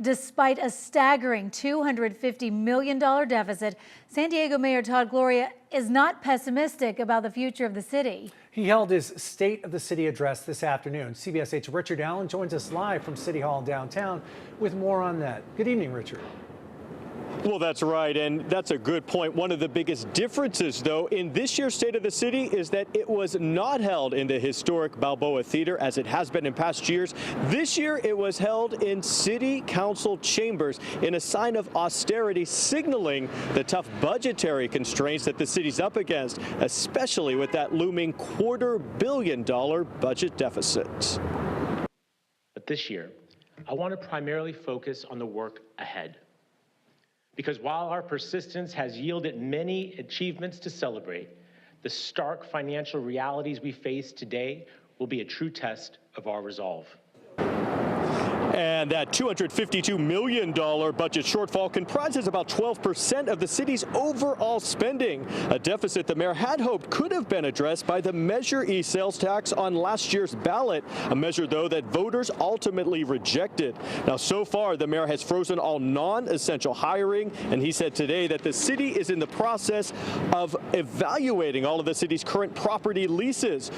Despite a staggering $250 million deficit, San Diego Mayor Todd Gloria is not pessimistic about the future of the city. He held his State of the City address this afternoon. CBS 8's Richard Allen joins us live from City Hall downtown with more on that. Good evening, Richard. Well, that's right, and that's a good point. One of the biggest differences, though, in this year's State of the City is that it was not held in the historic Balboa Theater as it has been in past years. This year, it was held in City Council chambers in a sign of austerity, signaling the tough budgetary constraints that the city's up against, especially with that looming $250 million budget deficit. But this year, I want to primarily focus on the work ahead. Because while our persistence has yielded many achievements to celebrate, the stark financial realities we face today will be a true test of our resolve. And that $252 million budget shortfall comprises about 12% of the city's overall spending, a deficit the mayor had hoped could have been addressed by the Measure E sales tax on last year's ballot, a measure, though, that voters ultimately rejected. Now, so far, the mayor has frozen all non-essential hiring, and he said today that the city is in the process of evaluating all of the city's current property leases,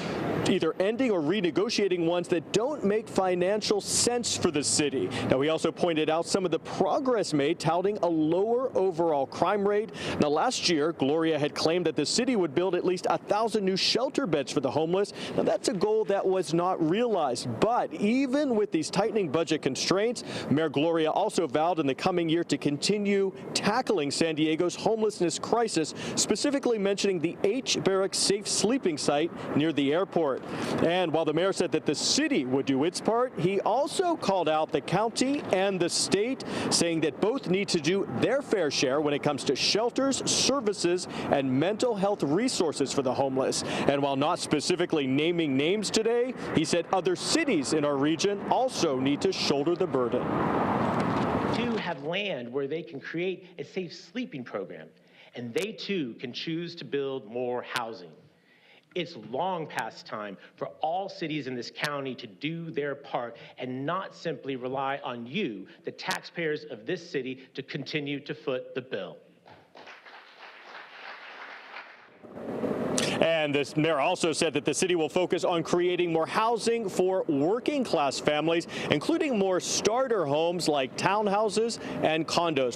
either ending or renegotiating ones that don't make financial sense for the city. Now, he also pointed out some of the progress made, touting a lower overall crime rate. Now, last year, Gloria had claimed that the city would build at least 1,000 new shelter beds for the homeless. Now, that's a goal that was not realized. But even with these tightening budget constraints, Mayor Gloria also vowed in the coming year to continue tackling San Diego's homelessness crisis, specifically mentioning the H Barracks safe sleeping site near the airport. And while the mayor said that the city would do its part, he also called out the county and the state, saying that both need to do their fair share when it comes to shelters, services, and mental health resources for the homeless. And while not specifically naming names today, he said other cities in our region also need to shoulder the burden. To have land where they can create a safe sleeping program, and they too can choose to build more housing. It's long past time for all cities in this county to do their part and not simply rely on you, the taxpayers of this city, to continue to foot the bill. And this mayor also said that the city will focus on creating more housing for working class families, including more starter homes like townhouses and condos.